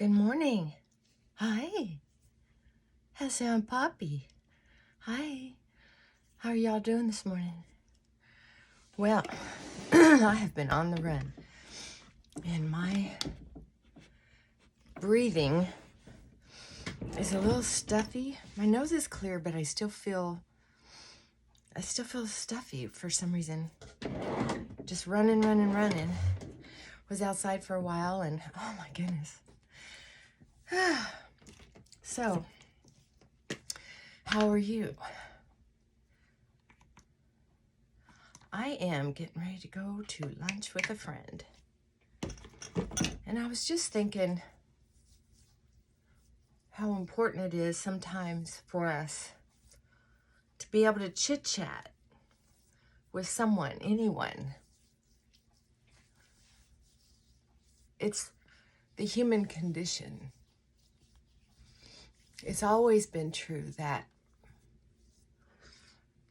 Good morning. Hi. How's Aunt Poppy? Hi. How are y'all doing this morning? Well, I have been on the run, and my breathing is a little stuffy. My nose is clear, but I still feel stuffy for some reason. Just running. Was outside for a while, and oh my goodness. So, how are you? I am getting ready to go to lunch with a friend. And I was just thinking how important it is sometimes for us to be able to chit-chat with someone, anyone. It's the human condition. It's always been true that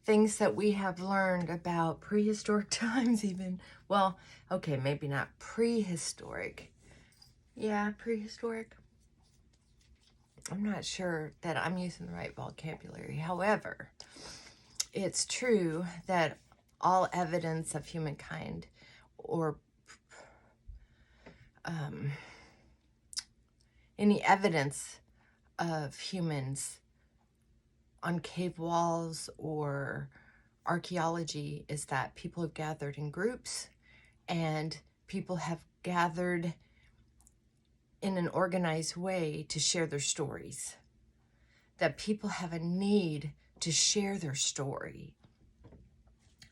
things that we have learned about prehistoric times even, well, okay, maybe not prehistoric. Yeah, prehistoric. I'm not sure that I'm using the right vocabulary. However, it's true that all evidence of humankind or any evidence of humans on cave walls or archaeology is that people have gathered in groups and people have gathered in an organized way to share their stories. That people have a need to share their story.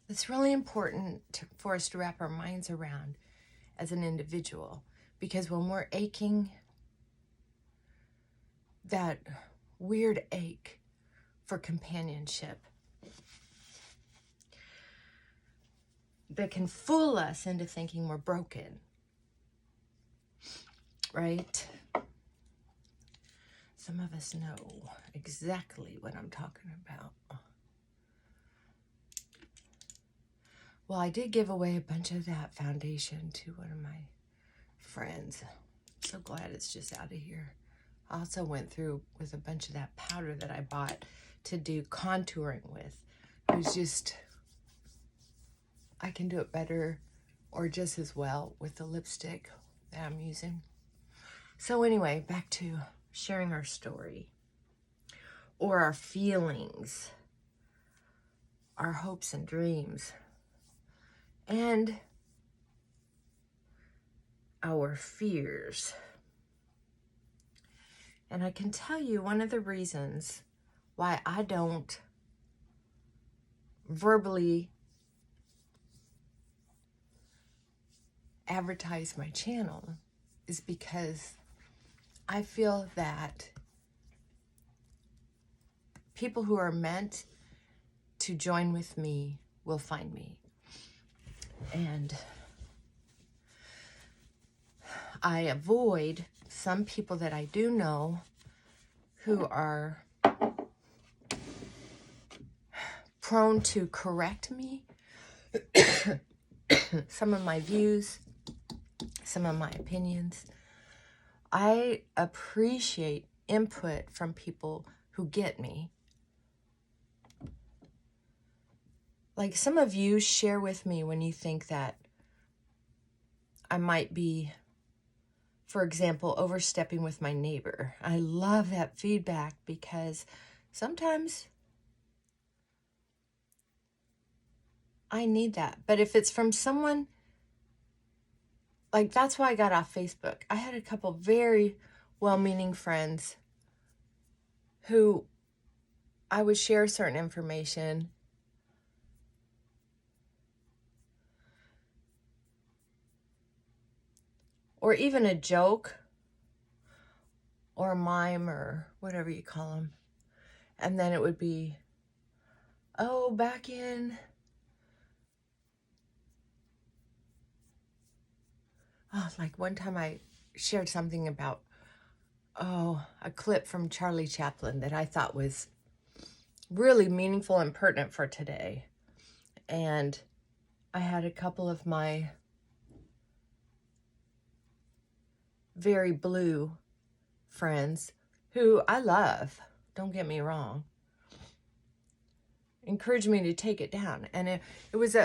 It's really important for us to wrap our minds around as an individual, because when we're aching, that weird ache for companionship that can fool us into thinking we're broken, right? Some of us know exactly what I'm talking about. Well, I did give away a bunch of that foundation to one of my friends. So glad it's just out of here. I also went through with a bunch of that powder that I bought to do contouring with. It was just, I can do it better or just as well with the lipstick that I'm using. So anyway, back to sharing our story or our feelings, our hopes and dreams, and our fears. And I can tell you one of the reasons why I don't verbally advertise my channel is because I feel that people who are meant to join with me will find me. And I avoid some people that I do know who are prone to correct me, some of my views, some of my opinions. I appreciate input from people who get me. Like some of you share with me when you think that I might be, for example, overstepping with my neighbor. I love that feedback because sometimes I need that. But if it's from someone, like that's why I got off Facebook. I had a couple very well-meaning friends who I would share certain information or even a joke or a mime or whatever you call them. And then it would be, oh, back in, like one time I shared something about, a clip from Charlie Chaplin that I thought was really meaningful and pertinent for today. And I had a couple of my very blue friends who I love, don't get me wrong, encouraged me to take it down. And it was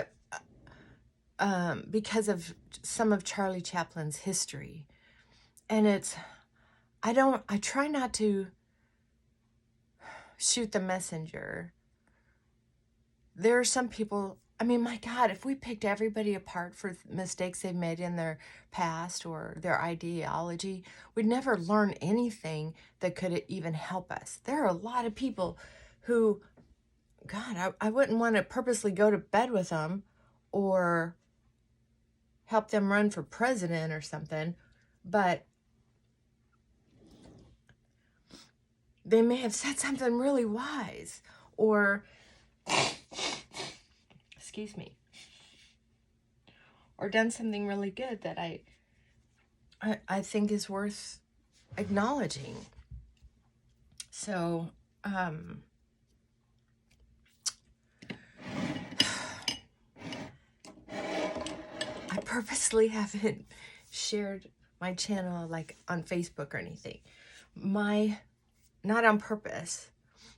because of some of Charlie Chaplin's history. And I try not to shoot the messenger. There are some people, I mean, my God, if we picked everybody apart for mistakes they've made in their past or their ideology, we'd never learn anything that could even help us. There are a lot of people who, God, I wouldn't want to purposely go to bed with them or help them run for president or something, but they may have said something really wise or, excuse me, or done something really good that I think is worth acknowledging. So, I purposely haven't shared my channel like on Facebook or anything. Not on purpose.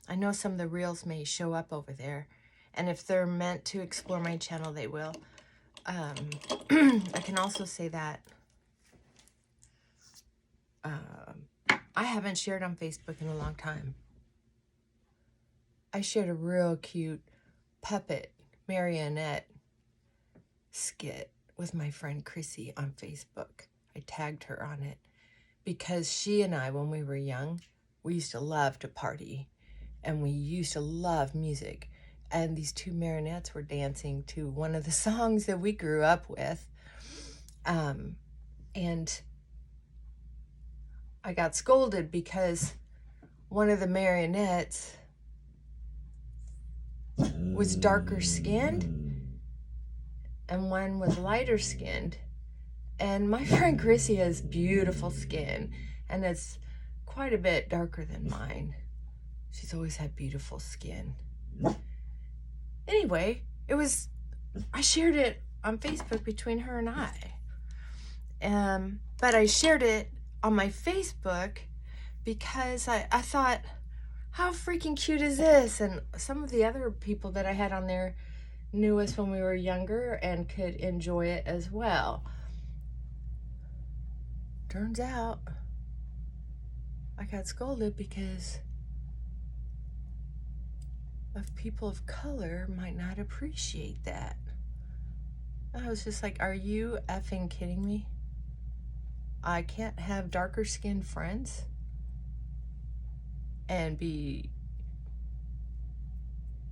I know some of the reels may show up over there, and if they're meant to explore my channel, they will. I can also say that I haven't shared on Facebook in a long time. I shared a real cute puppet marionette skit with my friend Chrissy on Facebook. I tagged her on it because she and I, when we were young, we used to love to party and we used to love music. And these two marionettes were dancing to one of the songs that we grew up with. And I got scolded because one of the marionettes was darker skinned and one was lighter skinned. And my friend Chrissy has beautiful skin, and it's quite a bit darker than mine. She's always had beautiful skin. Anyway, I shared it on Facebook between her and I. But I shared it on my Facebook because I thought, how freaking cute is this? And some of the other people that I had on there knew us when we were younger and could enjoy it as well. Turns out I got scolded because of people of color might not appreciate that. I was just like, are you effing kidding me? I can't have darker skinned friends and be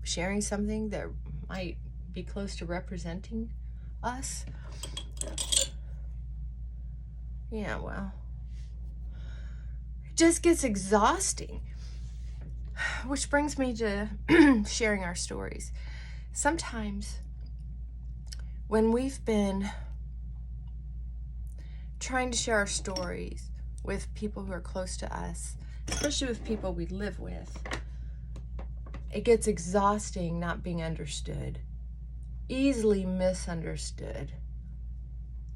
sharing something that might be close to representing us? Yeah, well, it just gets exhausting. Which brings me to sharing our stories. Sometimes when we've been trying to share our stories with people who are close to us, especially with people we live with, it gets exhausting not being understood, easily misunderstood,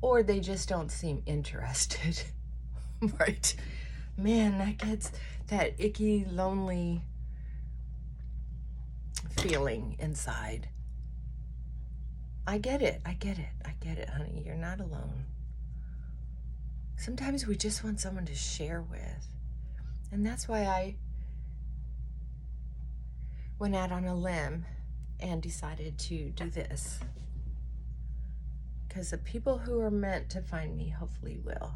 or they just don't seem interested, right? Man, that gets that icky, lonely feeling inside. I get it, honey. You're not alone. Sometimes we just want someone to share with. And that's why I went out on a limb and decided to do this. Because the people who are meant to find me hopefully will.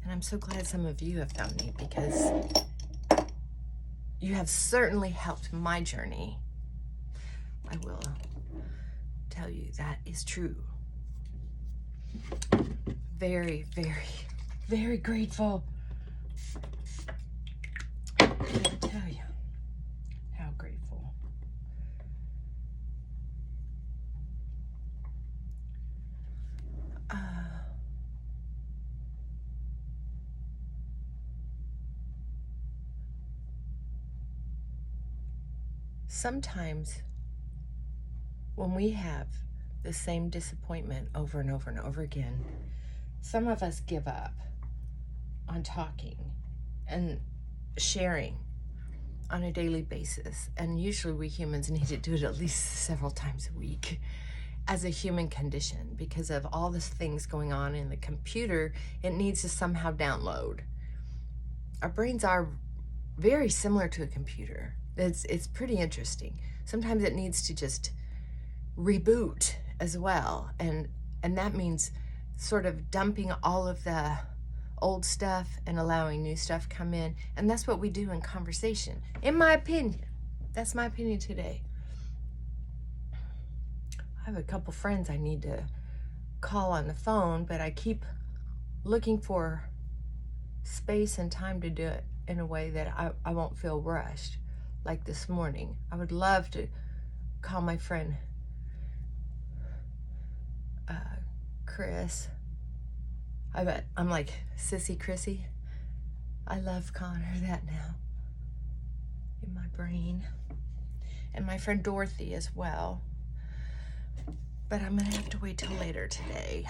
And I'm so glad some of you have found me, because you have certainly helped my journey. I will tell you that is true. Very, very, very grateful. I can't tell you how grateful. Sometimes when we have the same disappointment over and over and over again, some of us give up on talking and sharing on a daily basis. And usually we humans need to do it at least several times a week as a human condition, because of all the things going on in the computer. It needs to somehow download. Our brains are very similar to a computer. It's pretty interesting. Sometimes it needs to just reboot as well, and that means sort of dumping all of the old stuff and allowing new stuff come in. And that's what we do in conversation, in my opinion. That's my opinion today. I have a couple friends I need to call on the phone, but I keep looking for space and time to do it in a way that I won't feel rushed. Like this morning, I would love to call my friend Chris. I'm like Sissy Chrissy. I love calling her that now in my brain. And my friend Dorothy as well. But I'm gonna have to wait till later today.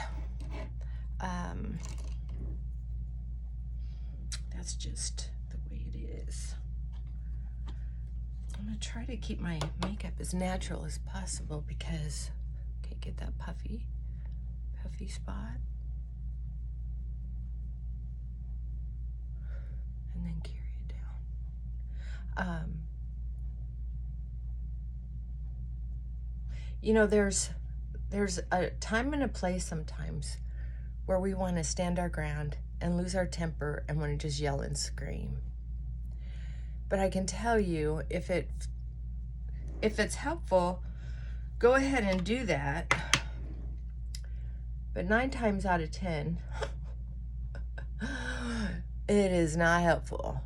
That's just the way it is. I'm gonna try to keep my makeup as natural as possible because can't get that puffy spot. And then carry it down. You know, there's a time and a place sometimes where we want to stand our ground and lose our temper and want to just yell and scream. But I can tell you, if it's helpful, go ahead and do that. But 9 times out of 10, it is not helpful.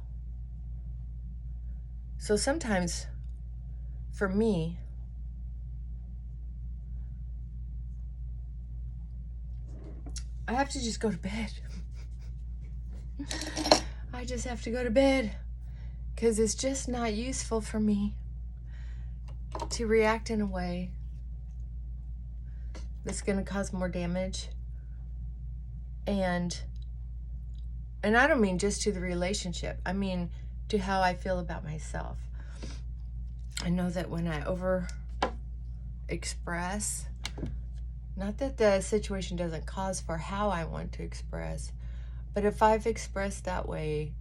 So sometimes, for me, I have to just go to bed. I just have to go to bed because it's just not useful for me to react in a way that's going to cause more damage. And I don't mean just to the relationship. I mean to how I feel about myself. I know that when I over express, not that the situation doesn't cause for how I want to express, but if I've expressed that way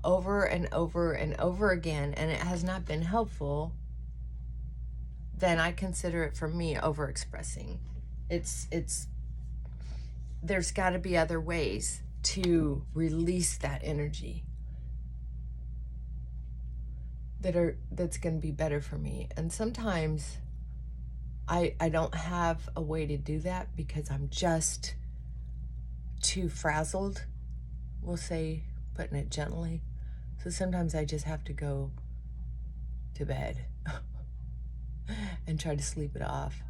over and over and over again and it has not been helpful, then I consider it, for me, over expressing. There's got to be other ways to release that energy that's going to be better for me. And sometimes I don't have a way to do that because I'm just too frazzled, we'll say, putting it gently. So sometimes I just have to go to bed and try to sleep it off.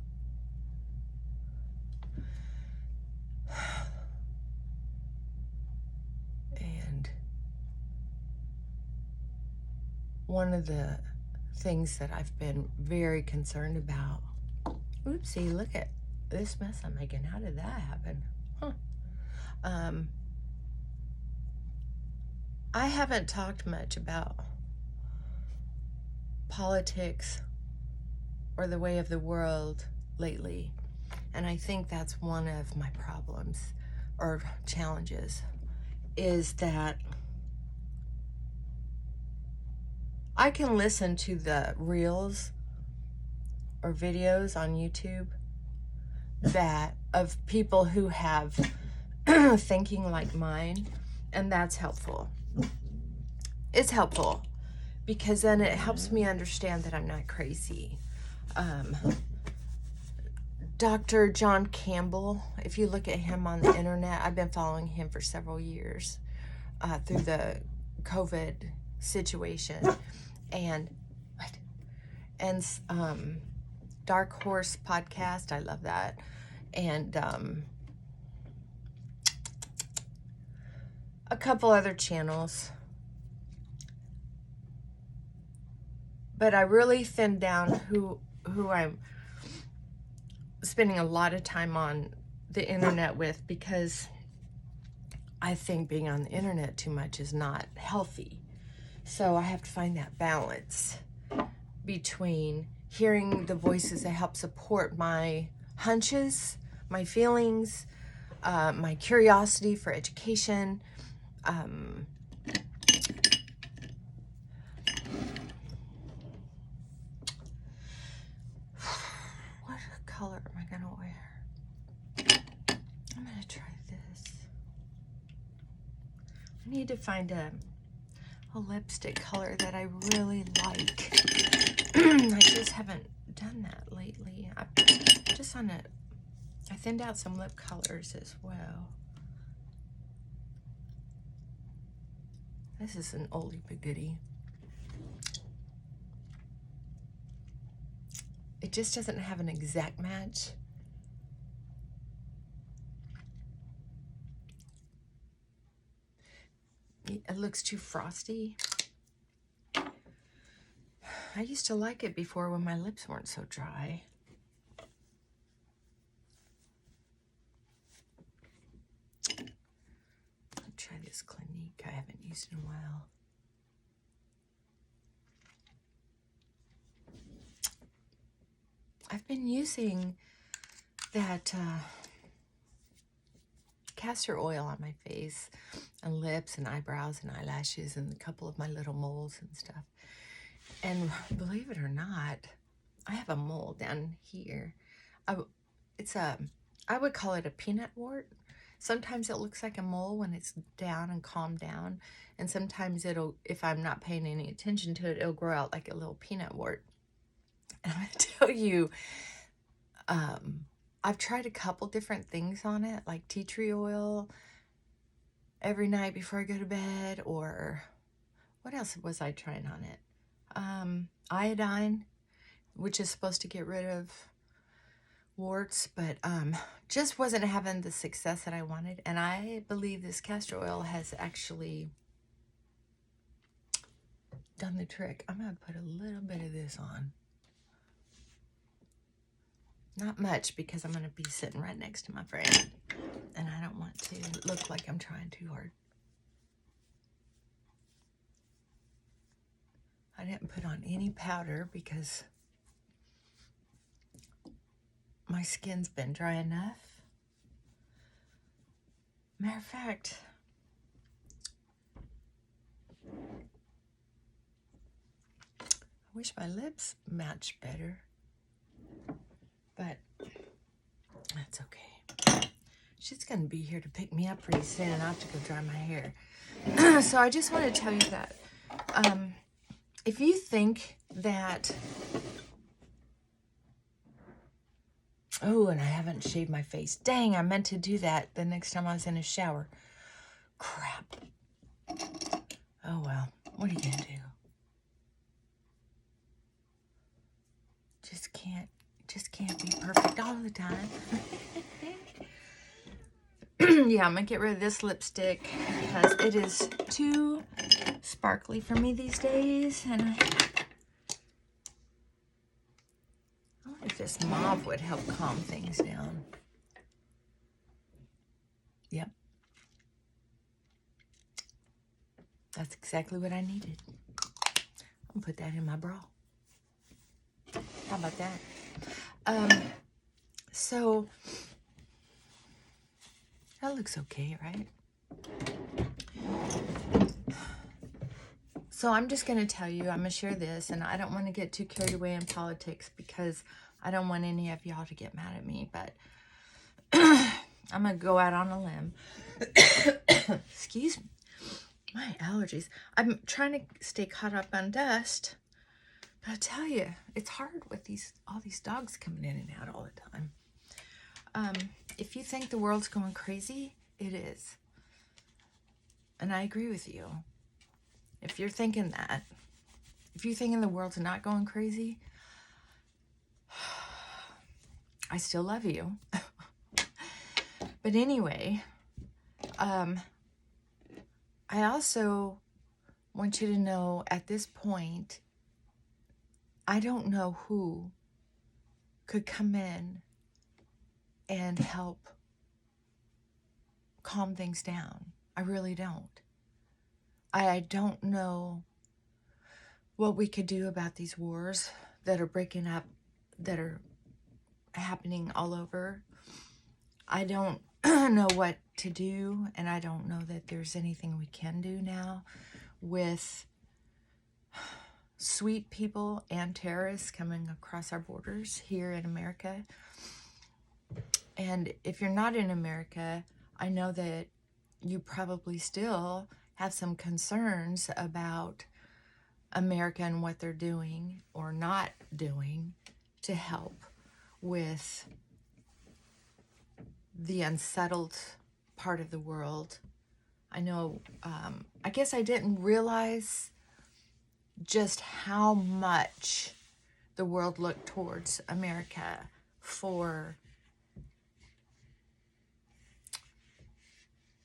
And one of the things that I've been very concerned about, oopsie, look at this mess I'm making. How did that happen? I haven't talked much about politics or the way of the world lately. And I think that's one of my problems or challenges, is that I can listen to the reels or videos on YouTube that of people who have thinking like mine, and that's helpful. It's helpful because then it helps me understand that I'm not crazy. Dr. John Campbell, if you look at him on the internet, I've been following him for several years through the COVID situation, and Dark Horse podcast, I love that, and a couple other channels. But I really thinned down who I'm spending a lot of time on the internet with, because I think being on the internet too much is not healthy. So I have to find that balance between hearing the voices that help support my hunches, my feelings, my curiosity for education. What color am I gonna wear? I'm gonna try this. I need to find a lipstick color that I really like. I just haven't done that lately. I thinned out some lip colors as well. This is an oldie but goodie. It just doesn't have an exact match. It looks too frosty. I used to like it before when my lips weren't so dry. I'll try this Clinique. I haven't used in a while. I've been using that castor oil on my face and lips and eyebrows and eyelashes and a couple of my little moles and stuff. And believe it or not, I have a mole down here. I would call it a peanut wart. Sometimes it looks like a mole when it's down and calmed down. And sometimes if I'm not paying any attention to it, it'll grow out like a little peanut wart. And I'm going to tell you, I've tried a couple different things on it, like tea tree oil every night before I go to bed, or what else was I trying on it? Iodine, which is supposed to get rid of warts, but just wasn't having the success that I wanted. And I believe this castor oil has actually done the trick. I'm going to put a little bit of this on. Not much, because I'm going to be sitting right next to my friend, and I don't want to look like I'm trying too hard. I didn't put on any powder because my skin's been dry enough. Matter of fact, I wish my lips matched better, but that's okay. She's going to be here to pick me up pretty soon, and I have to go dry my hair. So I just want to tell you that if you think that, oh, and I haven't shaved my face. Dang, I meant to do that the next time I was in a shower. Crap. Oh, well, what are you going to do? Just can't be perfect all the time. Yeah, I'm going to get rid of this lipstick because it is too sparkly for me these days. And I wonder if this mauve would help calm things down. Yep. That's exactly what I needed. I'll put that in my bra. How about that? So that looks okay, right? So I'm just going to tell you, I'm going to share this, and I don't want to get too carried away in politics because I don't want any of y'all to get mad at me, but I'm going to go out on a limb. Excuse me. My allergies. I'm trying to stay caught up on dust, but I tell you, it's hard with all these dogs coming in and out all the time. If you think the world's going crazy, it is. And I agree with you. If you're thinking that, if you're thinking the world's not going crazy, I still love you. But anyway, I also want you to know at this point, I don't know who could come in and help calm things down. I really don't. I don't know what we could do about these wars that are breaking up, that are happening all over. I don't know what to do, and I don't know that there's anything we can do now with sweet people and terrorists coming across our borders here in America. And if you're not in America, I know that you probably still have some concerns about America and what they're doing or not doing to help with the unsettled part of the world. I know, I guess I didn't realize just how much the world looked towards America for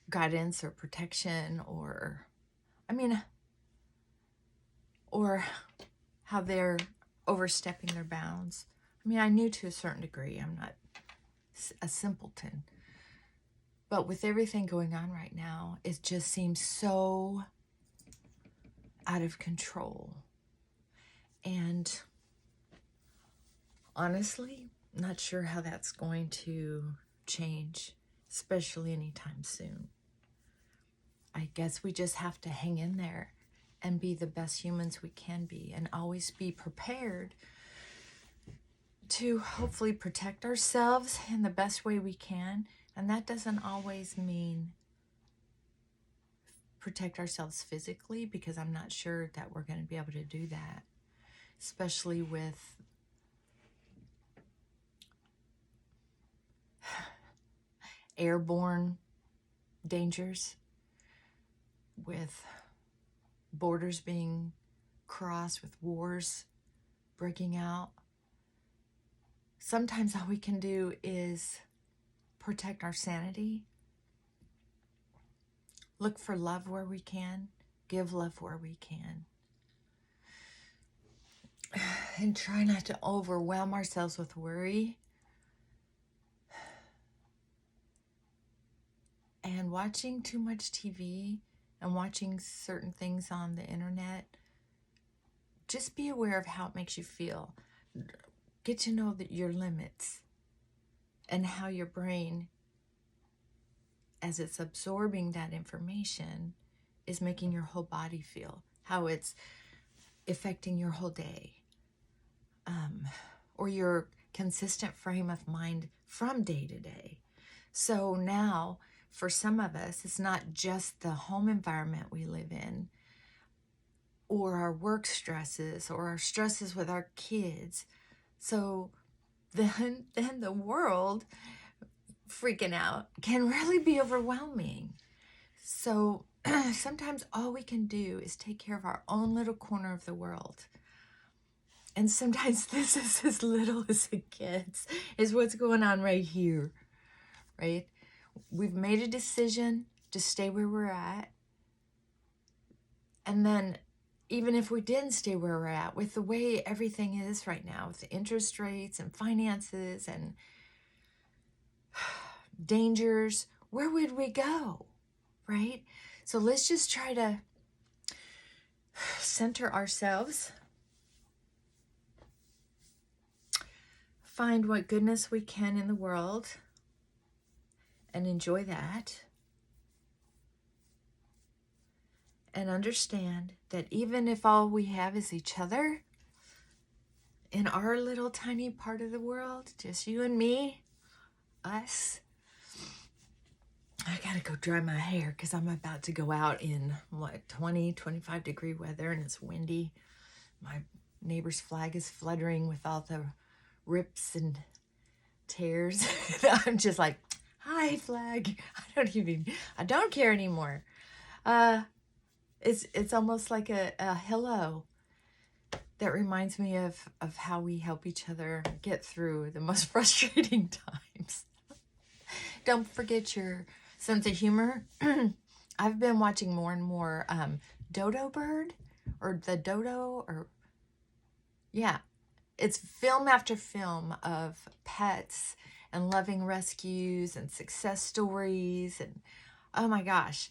guidance or protection, or how they're overstepping their bounds. I mean, I knew to a certain degree. I'm not a simpleton. But with everything going on right now, it just seems so out of control. And honestly, not sure how that's going to change, especially anytime soon. I guess we just have to hang in there and be the best humans we can be, and always be prepared to hopefully protect ourselves in the best way we can. And that doesn't always mean protect ourselves physically, because I'm not sure that we're going to be able to do that, especially with airborne dangers, with borders being crossed, with wars breaking out. Sometimes all we can do is protect our sanity, look for love where we can, give love where we can, and try not to overwhelm ourselves with worry. And watching too much TV and watching certain things on the internet, just be aware of how it makes you feel. Get to know your limits and how your brain, as it's absorbing that information, is making your whole body feel, how it's affecting your whole day, or your consistent frame of mind from day to day. So now, for some of us, it's not just the home environment we live in, or our work stresses, or our stresses with our kids. So then the world freaking out can really be overwhelming. So sometimes all we can do is take care of our own little corner of the world. And sometimes this is as little as it gets, is what's going on right here, right? We've made a decision to stay where we're at. And then even if we didn't stay where we're at, with the way everything is right now, with the interest rates and finances and dangers, where would we go, right? So let's just try to center ourselves, find what goodness we can in the world, and enjoy that. And understand that even if all we have is each other in our little tiny part of the world, just you and me, us. I gotta go dry my hair because I'm about to go out in 20, 25 degree weather, and it's windy. My neighbor's flag is fluttering with all the rips and tears. I'm just like, hi, flag. I don't care anymore. It's almost like a hello that reminds me of how we help each other get through the most frustrating times. Don't forget your sense of humor. I've been watching more and more Dodo Bird, or the Dodo, or yeah, it's film after film of pets and loving rescues and success stories, and oh my gosh,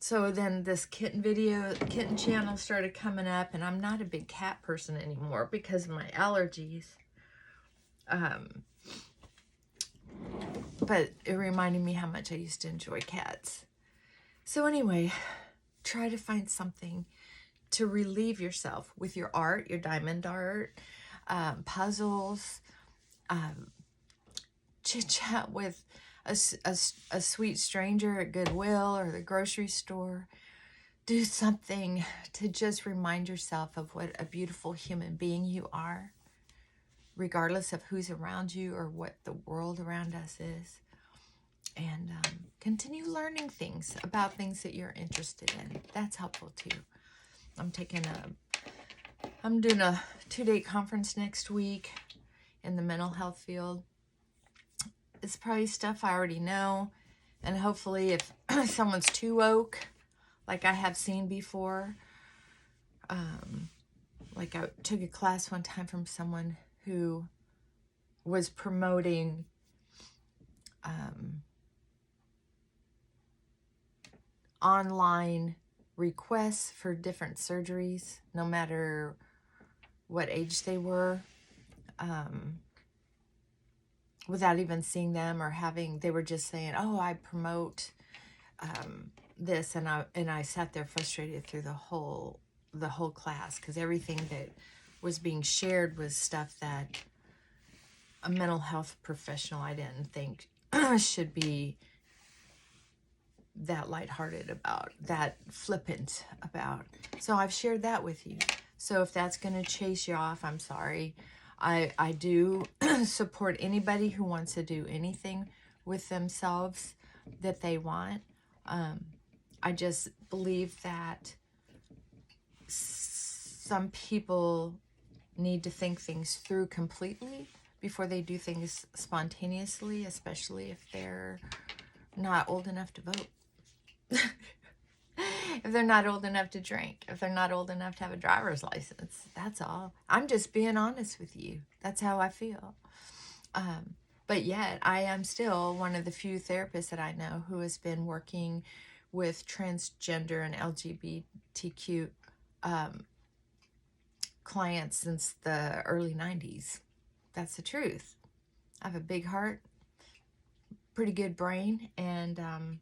So then this kitten channel started coming up, and I'm not a big cat person anymore because of my allergies. But it reminded me how much I used to enjoy cats. So anyway, try to find something to relieve yourself with your art, your diamond art, puzzles, chit-chat with a sweet stranger at Goodwill or the grocery store. Do something to just remind yourself of what a beautiful human being you are, regardless of who's around you or what the world around us is. And continue learning things about things that you're interested in. That's helpful too. I'm doing a 2-day conference next week in the mental health field. It's probably stuff I already know. And hopefully if someone's too woke, like I have seen before, like I took a class one time from someone who was promoting online requests for different surgeries, no matter what age they were, without even seeing them or they were just saying, oh, I promote this, and I sat there frustrated through the whole class, because everything that was being shared was stuff that a mental health professional, I didn't think should be that lighthearted about, that flippant about. So I've shared that with you. So if that's going to chase you off, I'm sorry. I do support anybody who wants to do anything with themselves that they want. I just believe that some people need to think things through completely before they do things spontaneously, especially if they're not old enough to vote. If they're not old enough to drink, if they're not old enough to have a driver's license, that's all. I'm just being honest with you. That's how I feel. But yet, I am still one of the few therapists that I know who has been working with transgender and LGBTQ clients since the early 90s. That's the truth. I have a big heart, pretty good brain, and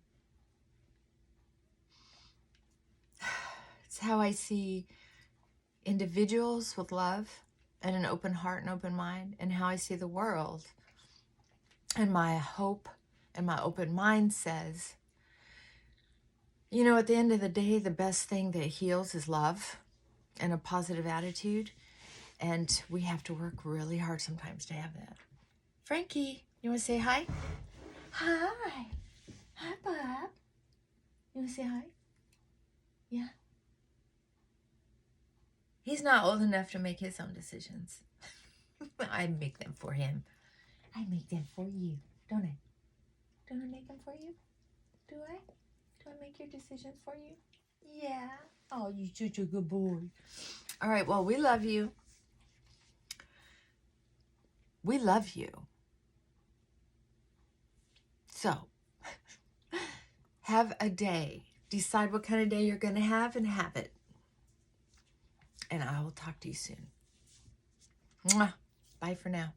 it's how I see individuals with love and an open heart and open mind, and how I see the world. And my hope and my open mind says, you know, at the end of the day, the best thing that heals is love and a positive attitude. And we have to work really hard sometimes to have that. Frankie, you want to say hi? Hi. Hi, Bob. You want to say hi? Yeah. He's not old enough to make his own decisions. I make them for him. I make them for you, don't I? Don't I make them for you? Do I? Do I make your decisions for you? Yeah. Oh, you're such a good boy. All right, well, we love you. We love you. So, have a day. Decide what kind of day you're going to have and have it. And I will talk to you soon. Mwah. Bye for now.